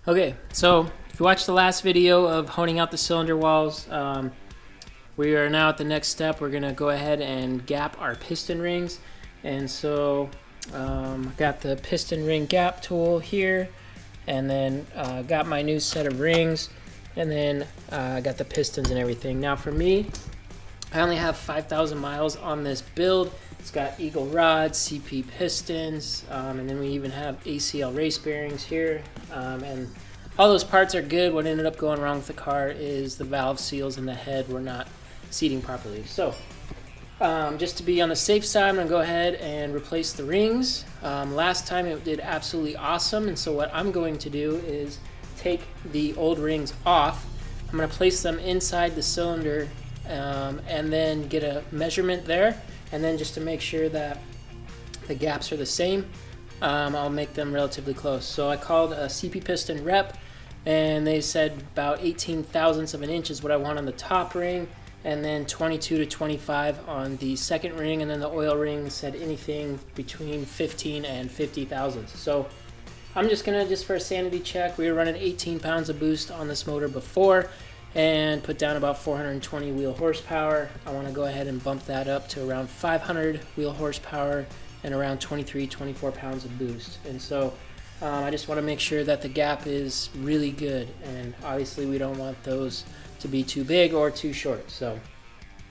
Okay, so if you watched the last video of honing out the cylinder walls, we are now at the next step. We're going to go ahead and gap our piston rings. And so I got the piston ring gap tool here, and then got my new set of rings, and then I got the pistons and everything. Now for me, I only have 5,000 miles on this build. It's got Eagle rods, CP pistons, and then we even have ACL race bearings here. And all those parts are good. What ended up going wrong with the car is the valve seals in the head were not seating properly. So just to be on the safe side, I'm gonna go ahead and replace the rings. Last time it did absolutely awesome, and so what I'm going to do is take the old rings off. I'm gonna place them inside the cylinder and then get a measurement there, and then just to make sure that the gaps are the same, I'll make them relatively close. So I called a CP piston rep, and they said about 18 thousandths of an inch is what I want on the top ring, and then 22 to 25 on the second ring, and then the oil ring said anything between 15 and 50 thousandths. So I'm just gonna, just for a sanity check, we were running 18 pounds of boost on this motor before and put down about 420 wheel horsepower. I want to go ahead and bump that up to around 500 wheel horsepower and around 23-24 pounds of boost. And so I just want to make sure that the gap is really good, and obviously we don't want those to be too big or too short. So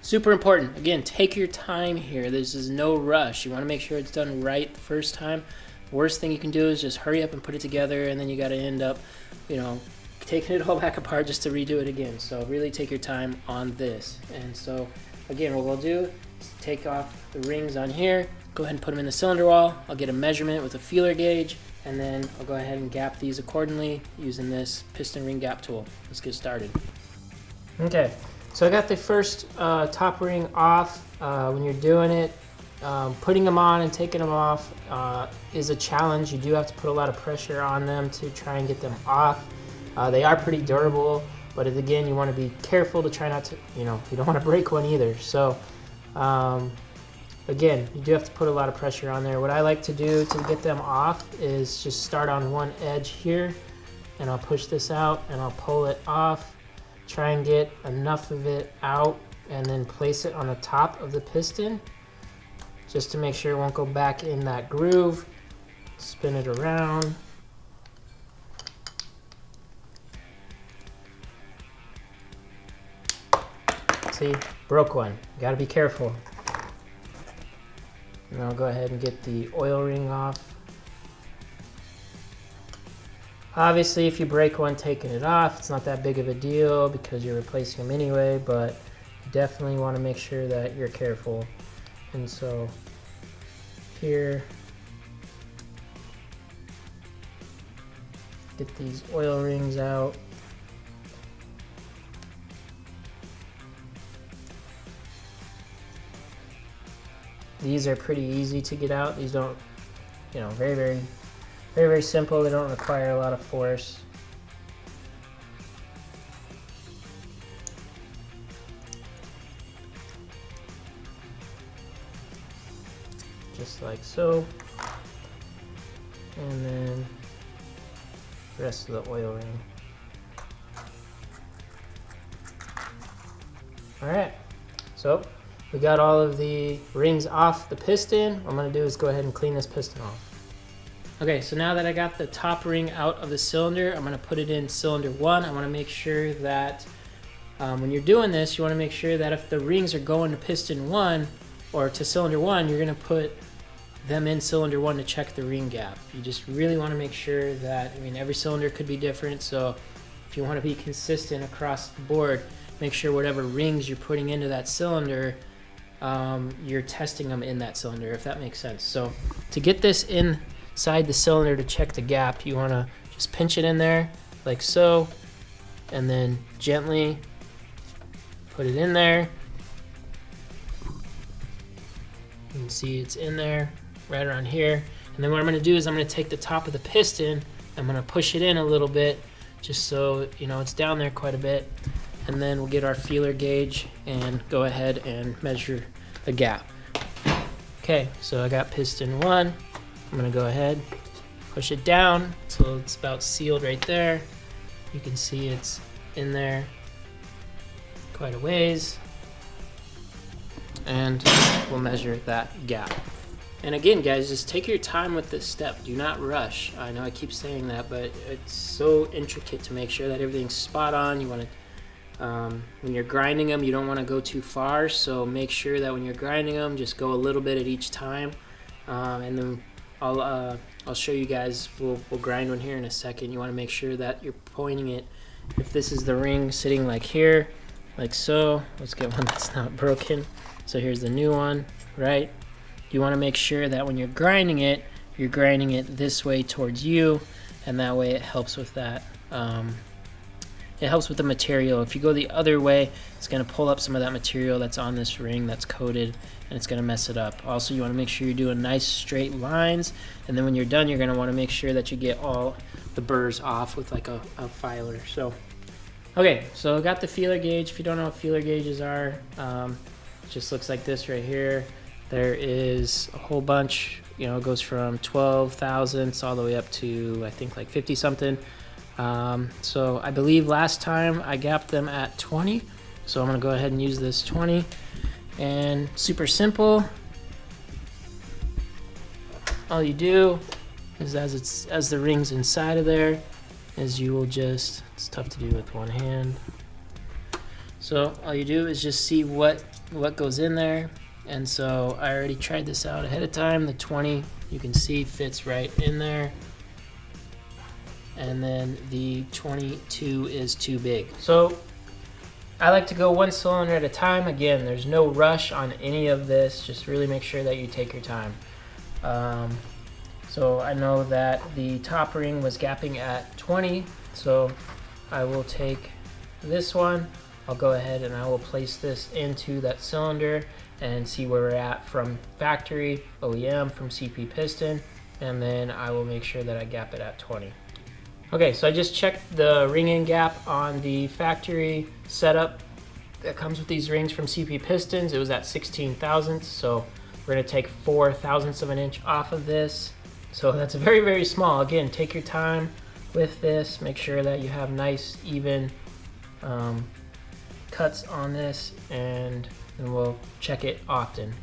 super important. Again, take your time here. This is no rush. You want to make sure it's done right the first time. The worst thing you can do is just hurry up and put it together, and then you got to end up, taking it all back apart just to redo it again. So really take your time on this. And so again, what we'll do is take off the rings on here, go ahead and put them in the cylinder wall. I'll get a measurement with a feeler gauge, and then I'll go ahead and gap these accordingly using this piston ring gap tool. Let's get started. Okay, so I got the first top ring off. When you're doing it, putting them on and taking them off is a challenge. You do have to put a lot of pressure on them to try and get them off. They are pretty durable, but again, you want to be careful to try not to, you don't want to break one either. So again, you do have to put a lot of pressure on there. What I like to do to get them off is just start on one edge here, and I'll push this out and I'll pull it off, try and get enough of it out, and then place it on the top of the piston just to make sure it won't go back in that groove. Spin it around. See, broke one. You gotta be careful. And I'll go ahead and get the oil ring off. Obviously, if you break one taking it off, it's not that big of a deal because you're replacing them anyway, but you definitely want to make sure that you're careful. And so here, get these oil rings out. These are pretty easy to get out. These don't, very simple. They don't require a lot of force. Just like so. And then the rest of the oil ring. All right, so we got all of the rings off the piston. What I'm gonna do is go ahead and clean this piston off. Okay, so now that I got the top ring out of the cylinder, I'm gonna put it in cylinder one. I wanna make sure that when you're doing this, you wanna make sure that if the rings are going to piston one or to cylinder one, you're gonna put them in cylinder one to check the ring gap. You just really wanna make sure that, every cylinder could be different, so if you wanna be consistent across the board, make sure whatever rings you're putting into that cylinder, you're testing them in that cylinder, if that makes sense. So to get this inside the cylinder to check the gap, you want to just pinch it in there like so, and then gently put it in there. You can see it's in there right around here. And then what I'm going to do is I'm going to take the top of the piston, I'm going to push it in a little bit just so it's down there quite a bit. And then we'll get our feeler gauge and go ahead and measure the gap. Okay, so I got piston one. I'm gonna go ahead, push it down so it's about sealed right there. You can see it's in there quite a ways, and we'll measure that gap. And again, guys, just take your time with this step. Do not rush. I know I keep saying that, but it's so intricate to make sure that everything's spot on. You want to, when you're grinding them, you don't want to go too far, so make sure that when you're grinding them, just go a little bit at each time. And then I'll show you guys, we'll grind one here in a second. You want to make sure that you're pointing it. If this is the ring sitting like here, like so, let's get one that's not broken. So here's the new one, right? You want to make sure that when you're grinding it this way towards you, and that way it helps with that. It helps with the material. If you go the other way, it's going to pull up some of that material that's on this ring that's coated, and it's going to mess it up. Also, you want to make sure you're doing nice straight lines, and then when you're done, you're going to want to make sure that you get all the burrs off with like a filer. So, okay, so I got the feeler gauge. If you don't know what feeler gauges are, it just looks like this right here. There is a whole bunch, you know, it goes from 12 thousandths all the way up to, I think, like 50 something. So I believe last time I gapped them at 20. So I'm going to go ahead and use this 20. And super simple. All you do is as the ring's inside of there, is you will just, it's tough to do with one hand. So all you do is just see what goes in there. And so I already tried this out ahead of time. The 20, you can see, fits right in there. And then the 22 is too big. So I like to go one cylinder at a time. Again, there's no rush on any of this. Just really make sure that you take your time. So I know that the top ring was gapping at 20. So I will take this one. I'll go ahead and I will place this into that cylinder and see where we're at from factory, OEM, from CP piston, and then I will make sure that I gap it at 20. Okay, so I just checked the ring in gap on the factory setup that comes with these rings from CP pistons. It was at 16 thousandths, so we're gonna take 4 thousandths of an inch off of this. So that's very, very small. Again, take your time with this. Make sure that you have nice, even cuts on this, and we'll check it often.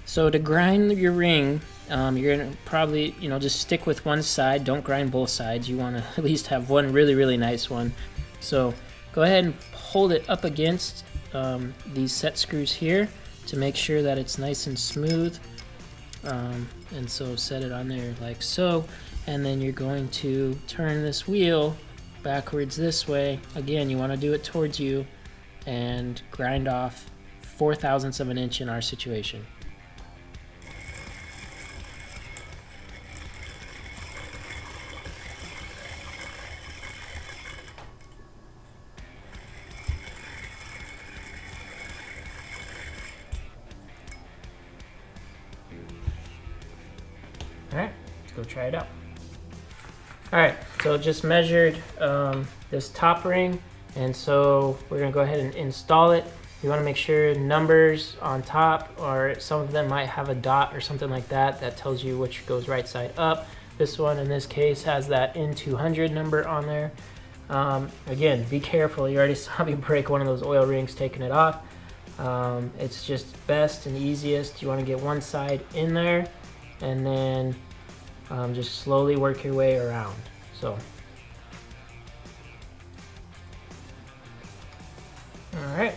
So to grind your ring, you're gonna probably, just stick with one side. Don't grind both sides. You want to at least have one really, really nice one. So go ahead and hold it up against these set screws here to make sure that it's nice and smooth. And so set it on there like so, and then you're going to turn this wheel backwards this way. Again, you want to do it towards you and grind off 4 thousandths of an inch in our situation. Alright, let's go try it out. Alright, so just measured this top ring, and so we're going to go ahead and install it. You want to make sure numbers on top, or some of them might have a dot or something like that that tells you which goes right side up. This one in this case has that N200 number on there. Again, be careful. You already saw me break one of those oil rings taking it off. It's just best and easiest. You want to get one side in there, and then just slowly work your way around. So, all right.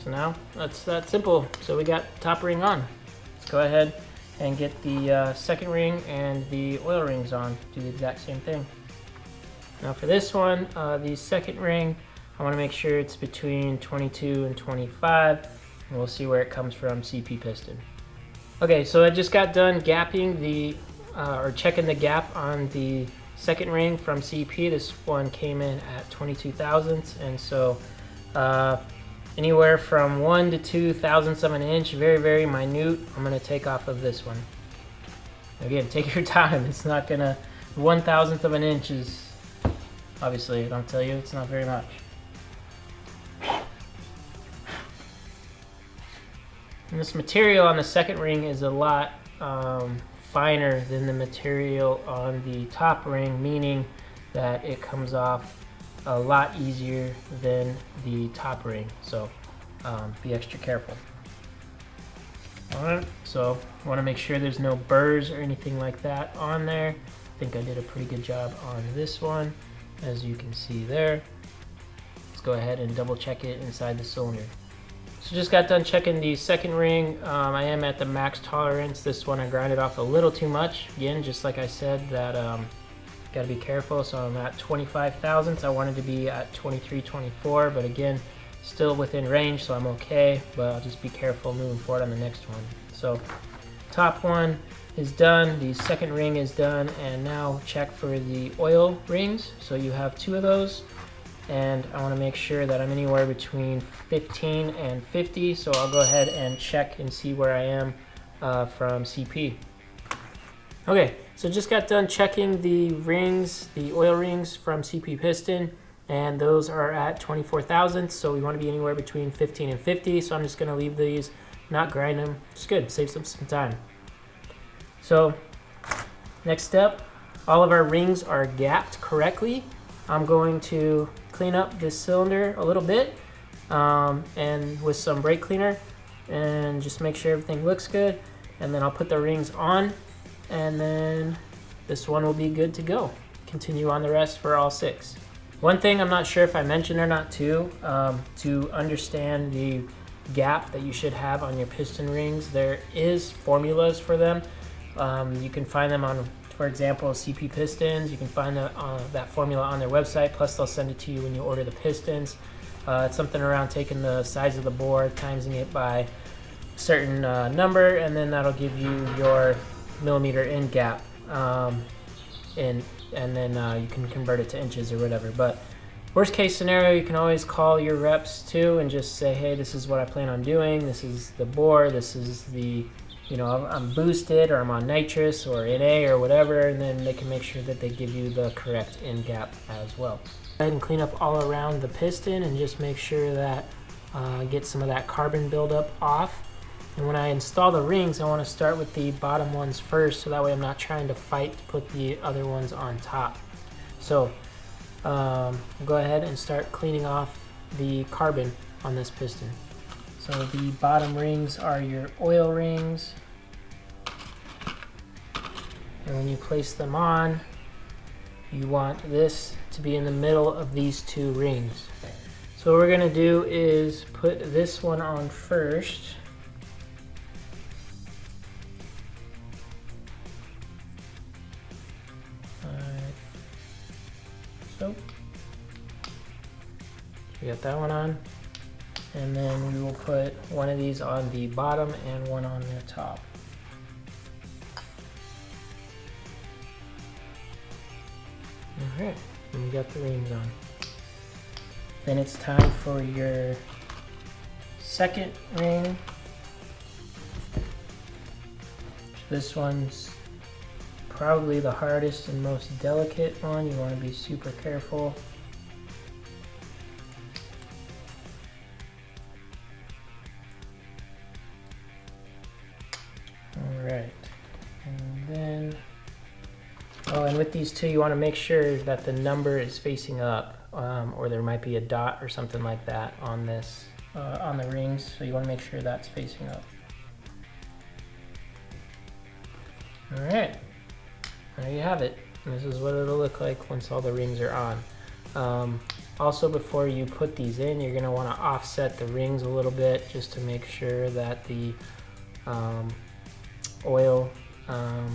So now that's that simple. So we got top ring on. Let's go ahead and get the second ring and the oil rings on. Do the exact same thing. Now for this one, the second ring, I want to make sure it's between 22 and 25, and we'll see where it comes from CP piston. Okay, so I just got done gapping the, or checking the gap on the second ring from CP. This one came in at 22 thousandths, and so anywhere from 1 to 2 thousandths of an inch, very, very minute, I'm going to take off of this one. Again, take your time. It's not going to, 1 thousandth of an inch is, obviously, I'll tell you, it's not very much. And this material on the second ring is a lot finer than the material on the top ring, meaning that it comes off a lot easier than the top ring. So be extra careful. Alright, so I want to make sure there's no burrs or anything like that on there. I think I did a pretty good job on this one, as you can see there. Let's go ahead and double check it inside the cylinder. So just got done checking the second ring. I am at the max tolerance. This one I grinded off a little too much. Again, just like I said, that gotta be careful. So I'm at 25 thousandths. I wanted to be at 23, 24, but again, still within range, so I'm okay, but I'll just be careful moving forward on the next one. So top one is done, the second ring is done, and now check for the oil rings. So you have 2 of those, and I want to make sure that I'm anywhere between 15 and 50, so I'll go ahead and check and see where I am from CP. Okay, so just got done checking the rings, the oil rings from CP Piston, and those are at 24 thousandths, so we want to be anywhere between 15 and 50, so I'm just going to leave these, not grind them. It's good, saves them some time. So next step, all of our rings are gapped correctly. I'm going to clean up this cylinder a little bit and with some brake cleaner, and just make sure everything looks good, and then I'll put the rings on, and then this one will be good to go. Continue on the rest for all 6. One thing I'm not sure if I mentioned or not too, to understand the gap that you should have on your piston rings, there is formulas for them. You can find them on, for example, CP Pistons. You can find that formula on their website, plus they'll send it to you when you order the pistons. It's something around taking the size of the bore, timesing it by a certain number, and then that'll give you your millimeter in gap. And then you can convert it to inches or whatever. But worst case scenario, you can always call your reps too and just say, hey, this is what I plan on doing. This is the bore. This is the, you know, I'm boosted, or I'm on nitrous or NA or whatever, and then they can make sure that they give you the correct in gap as well. Go ahead and clean up all around the piston and just make sure that get some of that carbon buildup off. And when I install the rings, I want to start with the bottom ones first, so that way I'm not trying to fight to put the other ones on top. So go ahead and start cleaning off the carbon on this piston. So the bottom rings are your oil rings. And when you place them on, you want this to be in the middle of these 2 rings. So what we're going to do is put this one on first. So we got that one on, and then we will put one of these on the bottom and one on the top. Alright, and we got the rings on. Then it's time for your second ring. This one's probably the hardest and most delicate one. You want to be super careful. Alright, and then, oh, and with these 2, you want to make sure that the number is facing up, or there might be a dot or something like that on this, on the rings, so you want to make sure that's facing up. Alright. There you have it. This is what it'll look like once all the rings are on. Also, before you put these in, you're going to want to offset the rings a little bit, just to make sure that the oil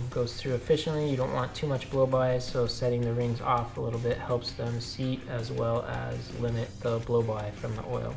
goes through efficiently. You don't want too much blow by, so setting the rings off a little bit helps them seat, as well as limit the blow by from the oil.